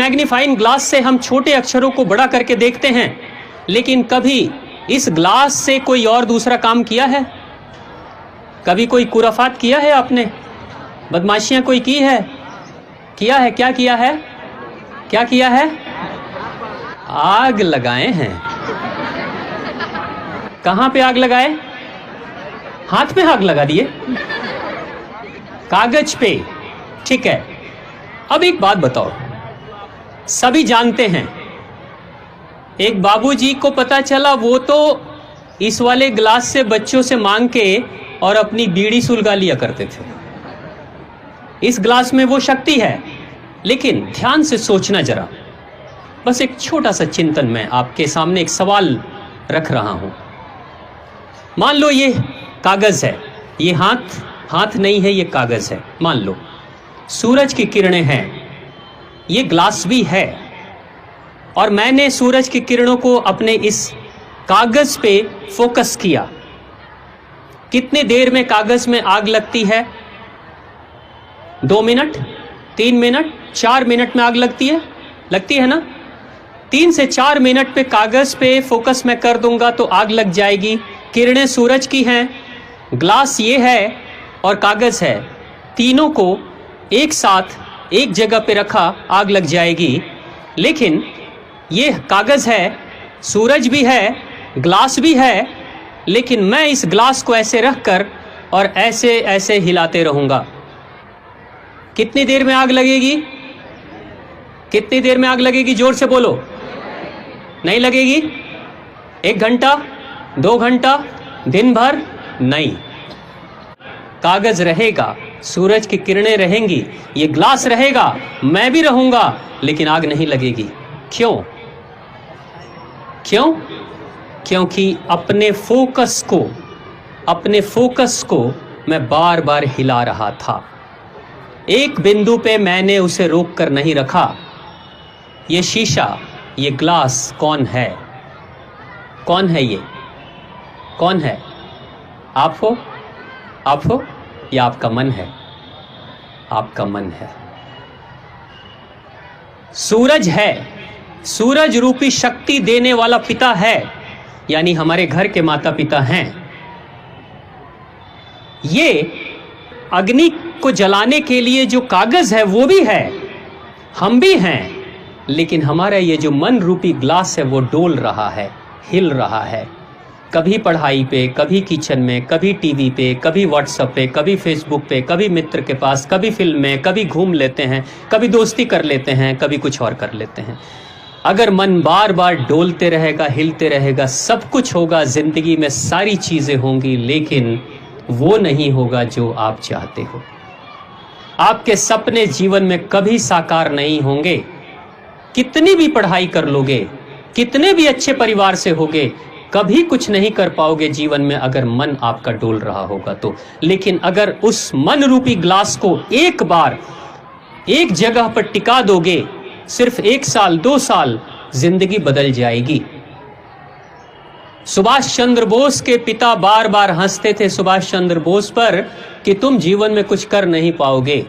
Magnifying glass से हम छोटे अक्षरों को बड़ा करके देखते हैं, लेकिन कभी इस ग्लास से कोई और दूसरा काम किया है? कभी कोई कुराफात किया है आपने? बदमाशियां कोई की है? किया है? क्या किया है? क्या किया है? आग लगाए हैं। कहां पे आग लगाए? हाथ पे आग लगा दिए, कागज पे। ठीक है, अब एक बात बताओ, सभी जानते हैं, एक बाबूजी को पता चला वो तो इस वाले ग्लास से बच्चों से मांग के और अपनी बीड़ी सुलगा लिया करते थे। इस ग्लास में वो शक्ति है, लेकिन ध्यान से सोचना जरा, बस एक छोटा सा चिंतन मैं आपके सामने एक सवाल रख रहा हूं। मान लो ये कागज है, ये हाथ नहीं है, ये कागज है। मान लो सूरज की किरणें हैं, ये ग्लास भी है, और मैंने सूरज की किरणों को अपने इस कागज पे फोकस किया। कितने देर में कागज में आग लगती है? 2 मिनट, 3 मिनट, 4 मिनट में आग लगती है ना? 3 से 4 मिनट पे कागज पे फोकस मैं कर दूंगा तो आग लग जाएगी। किरणें सूरज की हैं, ग्लास ये है और कागज है, तीनों को एक साथ एक जगह पे रखा, आग लग जाएगी। लेकिन ये कागज है, सूरज भी है, ग्लास भी है, लेकिन मैं इस ग्लास को ऐसे रखकर और ऐसे ऐसे हिलाते रहूंगा। कितनी देर में आग लगेगी? कितनी देर में आग लगेगी? जोर से बोलो। नहीं लगेगी? 1 घंटा, 2 घंटा, दिन भर? नहीं। कागज रहेगा, सूरज की किरणें रहेंगी, ये ग्लास रहेगा, मैं भी रहूंगा, लेकिन आग नहीं लगेगी। क्यों? क्योंकि अपने फोकस को मैं बार बार हिला रहा था। एक बिंदु पे मैंने उसे रोक कर नहीं रखा। ये शीशा, ये ग्लास कौन है? कौन है ये? कौन है? आप हो या आपका मन है? आपका मन है। सूरज है, सूरज रूपी शक्ति देने वाला पिता है, यानी हमारे घर के माता पिता हैं। ये अग्नि को जलाने के लिए जो कागज है वो भी है, हम भी हैं, लेकिन हमारा ये जो मन रूपी ग्लास है वो डोल रहा है, हिल रहा है। कभी पढ़ाई पे, कभी किचन में, कभी टीवी पे, कभी व्हाट्सएप पे, कभी फेसबुक पे, कभी मित्र के पास, कभी फिल्म में, कभी घूम लेते हैं, कभी दोस्ती कर लेते हैं, कभी कुछ और कर लेते हैं। अगर मन बार बार डोलते रहेगा, हिलते रहेगा, सब कुछ होगा, जिंदगी में सारी चीजें होंगी, लेकिन वो नहीं होगा जो आप चाहते हो। आपके सपने जीवन में कभी साकार नहीं होंगे। कितनी भी पढ़ाई कर लोगे, कितने भी अच्छे परिवार से होगे, कभी कुछ नहीं कर पाओगे जीवन में अगर मन आपका डोल रहा होगा तो। लेकिन अगर उस मन रूपी ग्लास को एक बार एक जगह पर टिका दोगे, सिर्फ 1 साल 2 साल, जिंदगी बदल जाएगी। सुभाष चंद्र बोस के पिता बार बार हंसते थे सुभाष चंद्र बोस पर कि तुम जीवन में कुछ कर नहीं पाओगे।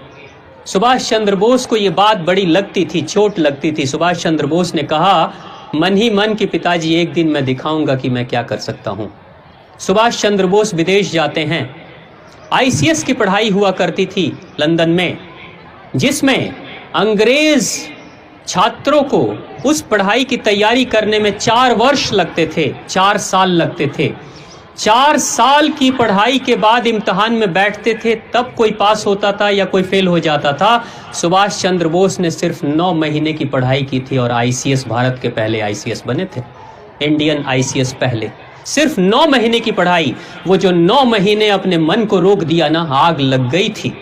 सुभाष चंद्र बोस को यह बात बड़ी लगती थी, चोट लगती थी। सुभाष चंद्र बोस ने कहा, मन ही मन कि पिताजी एक दिन मैं दिखाऊंगा कि मैं क्या कर सकता हूं। सुभाष चंद्र बोस विदेश जाते हैं। आईसीएस की पढ़ाई हुआ करती थी लंदन में, जिसमें अंग्रेज छात्रों को उस पढ़ाई की तैयारी करने में 4 वर्ष लगते थे, 4 साल लगते थे। 4 साल की पढ़ाई के बाद इम्तिहान में बैठते थे, तब कोई पास होता था या कोई फेल हो जाता था। सुभाष चंद्र बोस ने सिर्फ 9 महीने की पढ़ाई की थी और आईसीएस, भारत के पहले आईसीएस बने थे, इंडियन आईसीएस पहले। सिर्फ 9 महीने की पढ़ाई, वो जो 9 महीने अपने मन को रोक दिया ना, आग लग गई थी।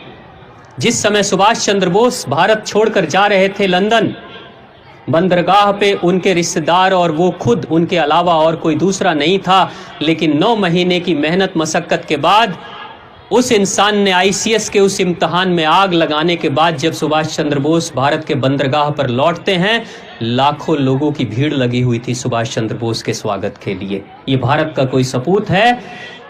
जिस समय सुभाष चंद्र बोस भारत छोड़कर जा रहे थे लंदन, बंदरगाह पे उनके रिश्तेदार और वो खुद, उनके अलावा और कोई दूसरा नहीं था। लेकिन 9 महीने की मेहनत मशक्कत के बाद उस इंसान ने आईसीएस के उस इम्तिहान में आग लगाने के बाद जब सुभाष चंद्र बोस भारत के बंदरगाह पर लौटते हैं, लाखों लोगों की भीड़ लगी हुई थी सुभाष चंद्र बोस के स्वागत के लिए। ये भारत का कोई सपूत है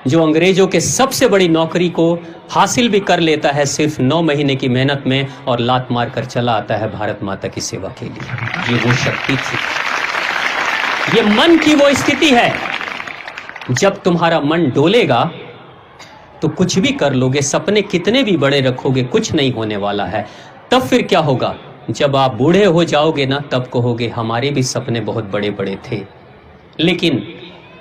जो अंग्रेजों के सबसे बड़ी नौकरी को हासिल भी कर लेता है सिर्फ 9 महीने की मेहनत में और लात मार कर चला आता है भारत माता की सेवा के लिए। ये वो शक्ति थी, ये मन की वो स्थिति है। जब तुम्हारा मन डोलेगा तो कुछ भी कर लोगे, सपने कितने भी बड़े रखोगे, कुछ नहीं होने वाला है। तब फिर क्या होगा, जब आप बूढ़े हो जाओगे ना, तब कहोगे हमारे भी सपने बहुत बड़े बड़े थे, लेकिन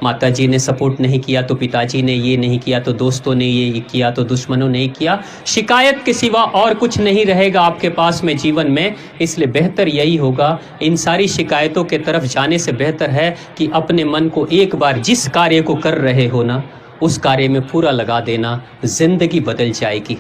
माताजी ने सपोर्ट नहीं किया, तो पिताजी ने ये नहीं किया, तो दोस्तों ने ये किया, तो दुश्मनों ने किया। शिकायत के सिवा और कुछ नहीं रहेगा आपके पास में जीवन में। इसलिए बेहतर यही होगा, इन सारी शिकायतों के तरफ जाने से बेहतर है कि अपने मन को एक बार जिस कार्य को कर रहे हो ना, उस कार्य में पूरा लगा देना, जिंदगी बदल जाएगी।